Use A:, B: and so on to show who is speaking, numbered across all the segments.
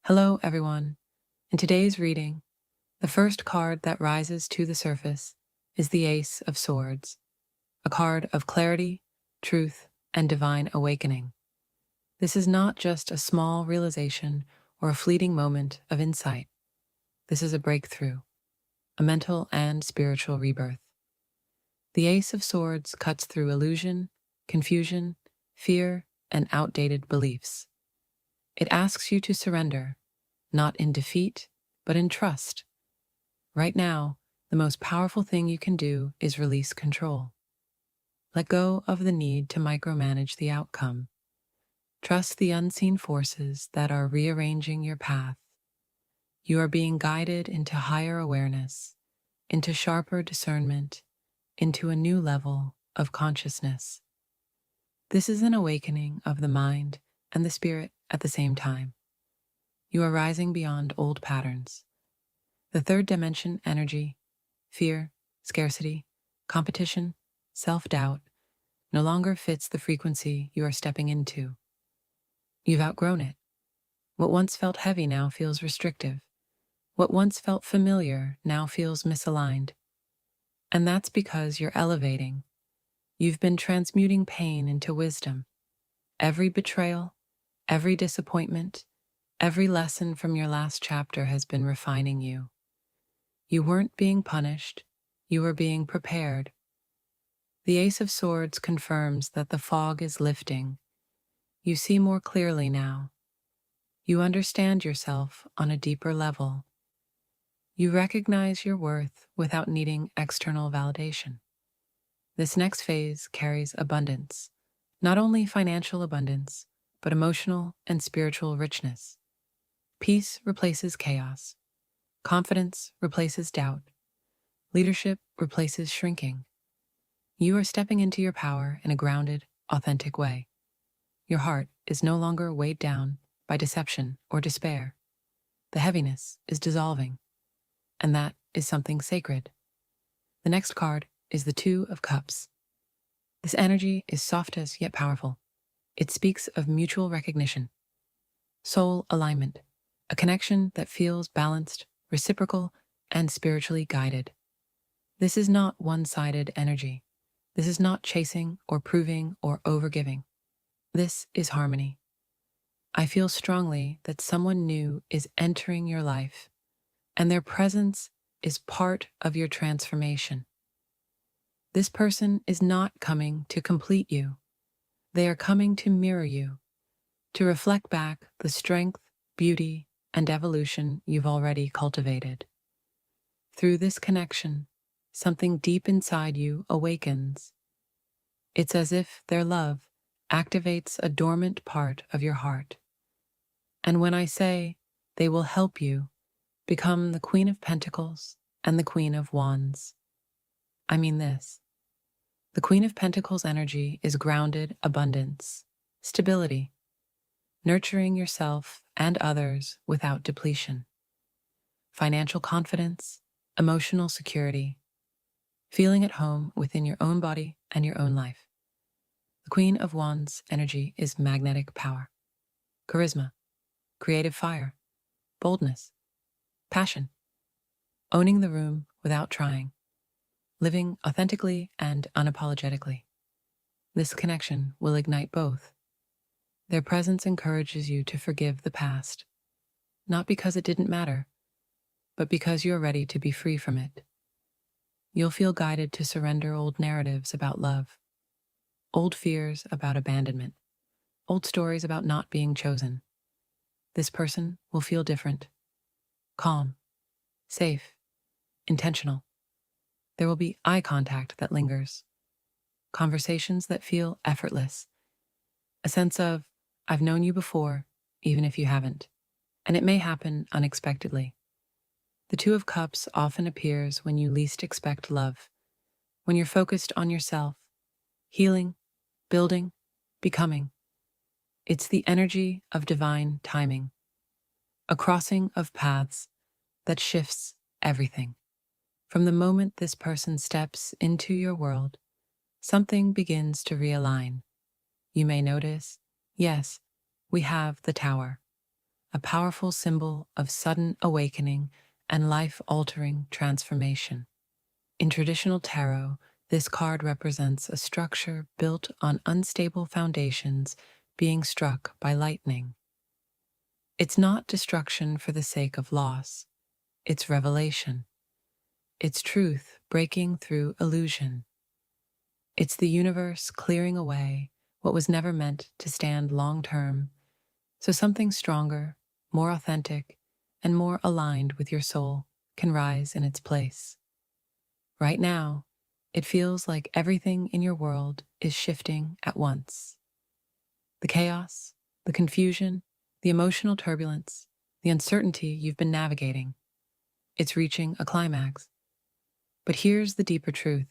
A: Hello, everyone. In today's reading, the first card that rises to the surface is the Ace of Swords, a card of clarity, truth, and divine awakening. This is not just a small realization or a fleeting moment of insight. This is a breakthrough, a mental and spiritual rebirth. The Ace of Swords cuts through illusion, confusion, fear, and outdated beliefs. It asks you to surrender, not in defeat, but in trust. Right now, the most powerful thing you can do is release control. Let go of the need to micromanage the outcome. Trust the unseen forces that are rearranging your path. You are being guided into higher awareness, into sharper discernment, into a new level of consciousness. This is an awakening of the mind and the spirit at the same time. You are rising beyond old patterns. The third dimension energy, fear, scarcity, competition, self-doubt, no longer fits the frequency you are stepping into. You've outgrown it. What once felt heavy now feels restrictive. What once felt familiar now feels misaligned. And that's because you're elevating. You've been transmuting pain into wisdom. Every betrayal, every disappointment, every lesson from your last chapter has been refining you. You weren't being punished, you were being prepared. The Ace of Swords confirms that the fog is lifting. You see more clearly now. You understand yourself on a deeper level. You recognize your worth without needing external validation. This next phase carries abundance, not only financial abundance, but emotional and spiritual richness. Peace replaces chaos. Confidence replaces doubt. Leadership replaces shrinking. You are stepping into your power in a grounded, authentic way. Your heart is no longer weighed down by deception or despair. The heaviness is dissolving, and that is something sacred. The next card is the Two of Cups. This energy is softest yet powerful. It speaks of mutual recognition, soul alignment, a connection that feels balanced, reciprocal, and spiritually guided. This is not one-sided energy. This is not chasing or proving or overgiving. This is harmony. I feel strongly that someone new is entering your life, and their presence is part of your transformation. This person is not coming to complete you. They are coming to mirror you, to reflect back the strength, beauty, and evolution you've already cultivated. Through this connection, something deep inside you awakens. It's as if their love activates a dormant part of your heart. And when I say they will help you become the Queen of Pentacles and the Queen of Wands, I mean this. The Queen of Pentacles energy is grounded abundance, stability, nurturing yourself and others without depletion, financial confidence, emotional security, feeling at home within your own body and your own life. The Queen of Wands energy is magnetic power, charisma, creative fire, boldness, passion, owning the room without trying, living authentically and unapologetically. This connection will ignite both. Their presence encourages you to forgive the past, not because it didn't matter, but because you are ready to be free from it. You'll feel guided to surrender old narratives about love, old fears about abandonment, old stories about not being chosen. This person will feel different, calm, safe, intentional. There will be eye contact that lingers, conversations that feel effortless, a sense of, I've known you before, even if you haven't, and it may happen unexpectedly. The Two of Cups often appears when you least expect love, when you're focused on yourself, healing, building, becoming. It's the energy of divine timing, a crossing of paths that shifts everything. From the moment this person steps into your world, something begins to realign. You may notice, yes, we have the Tower, a powerful symbol of sudden awakening and life-altering transformation. In traditional tarot, this card represents a structure built on unstable foundations being struck by lightning. It's not destruction for the sake of loss, it's revelation. It's truth breaking through illusion. It's the universe clearing away what was never meant to stand long-term, so something stronger, more authentic, and more aligned with your soul can rise in its place. Right now, it feels like everything in your world is shifting at once. The chaos, the confusion, the emotional turbulence, the uncertainty you've been navigating. It's reaching a climax. But here's the deeper truth.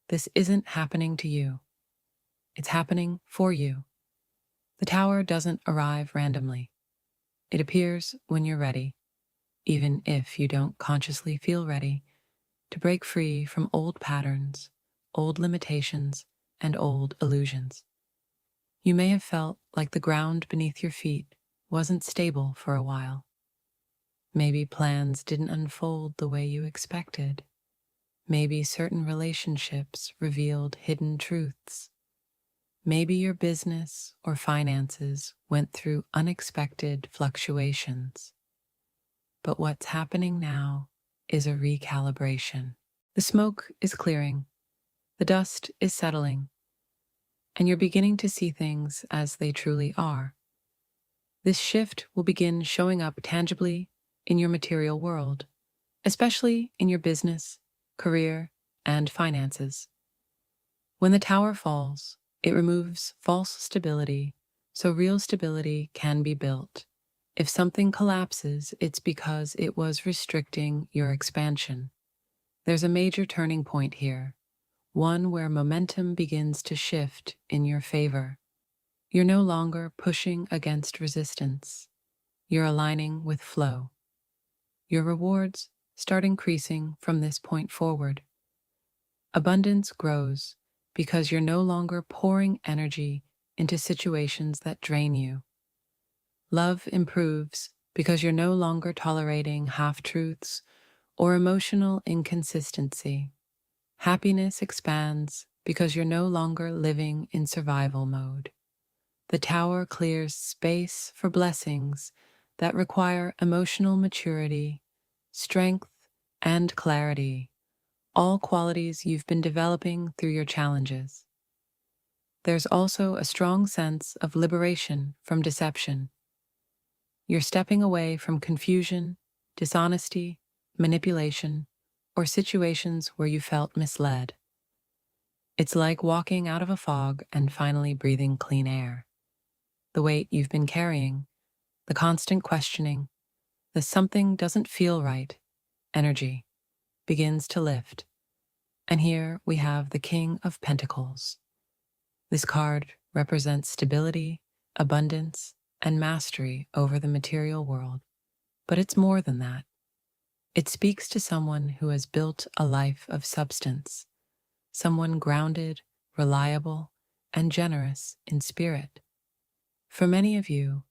A: This isn't happening to you. It's happening for you. The tower doesn't arrive randomly. It appears when you're ready, even if you don't consciously feel ready, to break free from old patterns, old limitations, and old illusions. You may have felt like the ground beneath your feet wasn't stable for a while. Maybe plans didn't unfold the way you expected. Maybe certain relationships revealed hidden truths. Maybe your business or finances went through unexpected fluctuations. But what's happening now is a recalibration. The smoke is clearing, the dust is settling, and you're beginning to see things as they truly are. This shift will begin showing up tangibly in your material world, especially in your business, career, and finances. When the tower falls, it removes false stability, so real stability can be built. If something collapses, it's because it was restricting your expansion. There's a major turning point here, one where momentum begins to shift in your favor. You're no longer pushing against resistance. You're aligning with flow. Your rewards start increasing from this point forward. Abundance grows because you're no longer pouring energy into situations that drain you. Love improves because you're no longer tolerating half-truths or emotional inconsistency. Happiness expands because you're no longer living in survival mode. The tower clears space for blessings that require emotional maturity, strength, and clarity, all qualities you've been developing through your challenges. There's also a strong sense of liberation from deception. You're stepping away from confusion, dishonesty, manipulation, or situations where you felt misled. It's like walking out of a fog and finally breathing clean air. The weight you've been carrying, the constant questioning, the something doesn't feel right energy begins to lift. And here we have the King of Pentacles. This card represents stability, abundance, and mastery over the material world. But it's more than that. It speaks to someone who has built a life of substance, someone grounded, reliable, and generous in spirit. For many of you,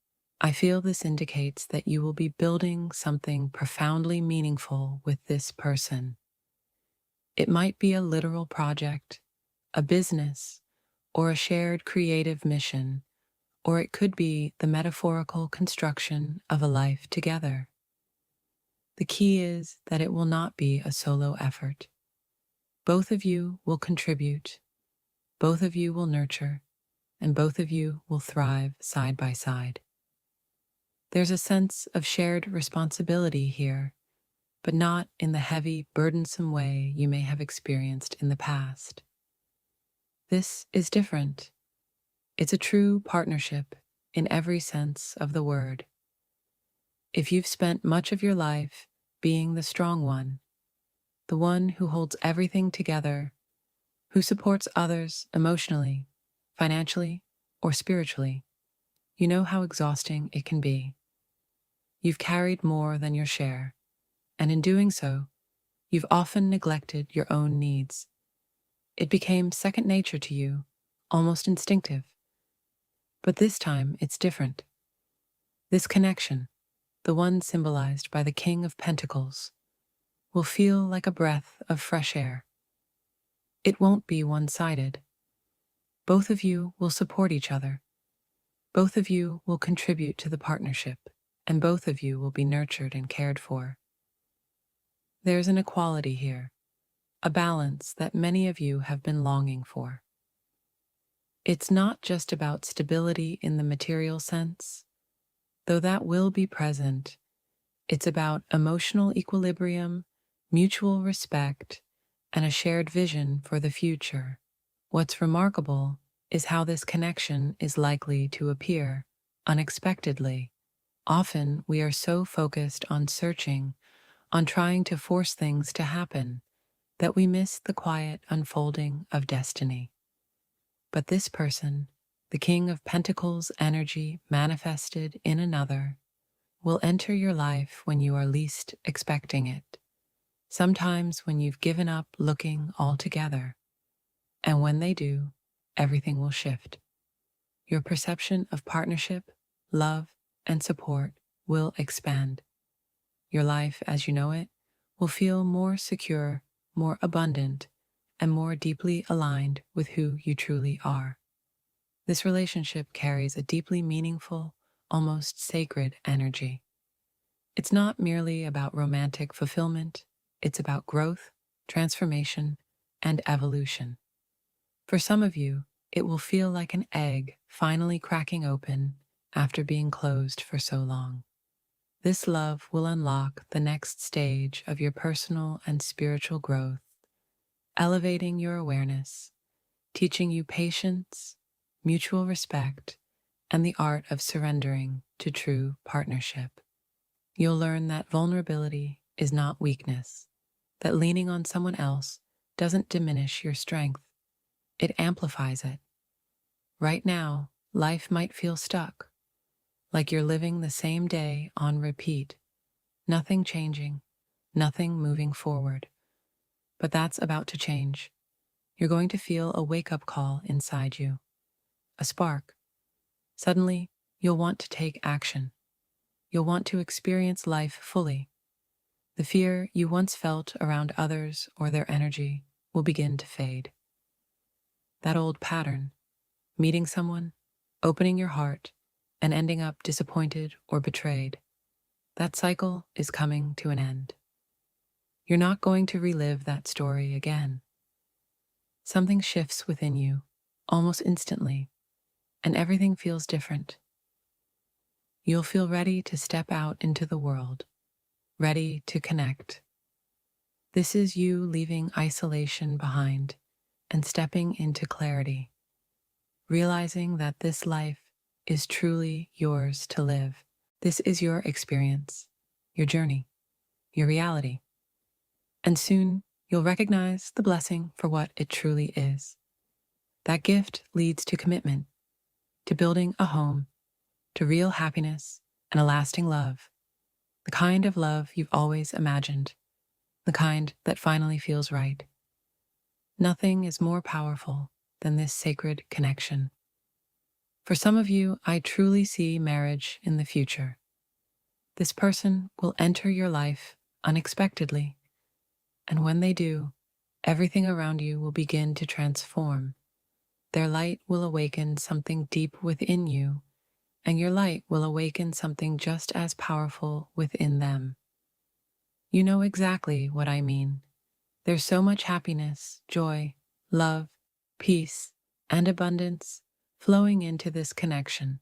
A: I feel this indicates that you will be building something profoundly meaningful with this person. It might be a literal project, a business, or a shared creative mission, or it could be the metaphorical construction of a life together. The key is that it will not be a solo effort. Both of you will contribute, both of you will nurture, and both of you will thrive side by side. There's a sense of shared responsibility here, but not in the heavy, burdensome way you may have experienced in the past. This is different. It's a true partnership in every sense of the word. If you've spent much of your life being the strong one, the one who holds everything together, who supports others emotionally, financially, or spiritually, you know how exhausting it can be. You've carried more than your share, and in doing so, you've often neglected your own needs. It became second nature to you, almost instinctive. But this time, it's different. This connection, the one symbolized by the King of Pentacles, will feel like a breath of fresh air. It won't be one-sided. Both of you will support each other. Both of you will contribute to the partnership, and both of you will be nurtured and cared for. There's an equality here, a balance that many of you have been longing for. It's not just about stability in the material sense, though that will be present. It's about emotional equilibrium, mutual respect, and a shared vision for the future. What's remarkable is how this connection is likely to appear unexpectedly. Often we are so focused on searching, on trying to force things to happen, that we miss the quiet unfolding of destiny. But this person, the King of Pentacles energy manifested in another, will enter your life when you are least expecting it, sometimes when you've given up looking altogether. And when they do, everything will shift. Your perception of partnership, love, and support will expand. Your life as you know it will feel more secure, more abundant, and more deeply aligned with who you truly are. This relationship carries a deeply meaningful, almost sacred energy. It's not merely about romantic fulfillment, it's about growth, transformation, and evolution. For some of you, it will feel like an egg finally cracking open after being closed for so long. This love will unlock the next stage of your personal and spiritual growth, elevating your awareness, teaching you patience, mutual respect, and the art of surrendering to true partnership. You'll learn that vulnerability is not weakness, that leaning on someone else doesn't diminish your strength, it amplifies it. Right now, life might feel stuck, like you're living the same day on repeat, nothing changing, nothing moving forward. But that's about to change. You're going to feel a wake-up call inside you, a spark. Suddenly, you'll want to take action. You'll want to experience life fully. The fear you once felt around others or their energy will begin to fade. That old pattern, meeting someone, opening your heart, and ending up disappointed or betrayed, that cycle is coming to an end. You're not going to relive that story again. Something shifts within you, almost instantly, and everything feels different. You'll feel ready to step out into the world, ready to connect. This is you leaving isolation behind and stepping into clarity, realizing that this life is truly yours to live. This is your experience, your journey, your reality. And soon you'll recognize the blessing for what it truly is. That gift leads to commitment, to building a home, to real happiness and a lasting love. The kind of love you've always imagined, the kind that finally feels right. Nothing is more powerful than this sacred connection. For some of you, I truly see marriage in the future. This person will enter your life unexpectedly, and when they do, everything around you will begin to transform. Their light will awaken something deep within you, and your light will awaken something just as powerful within them. You know exactly what I mean. There's so much happiness, joy, love, peace, and abundance flowing into this connection.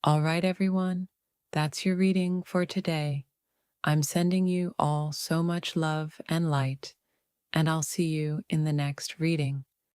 A: All right, everyone, that's your reading for today. I'm sending you all so much love and light, and I'll see you in the next reading.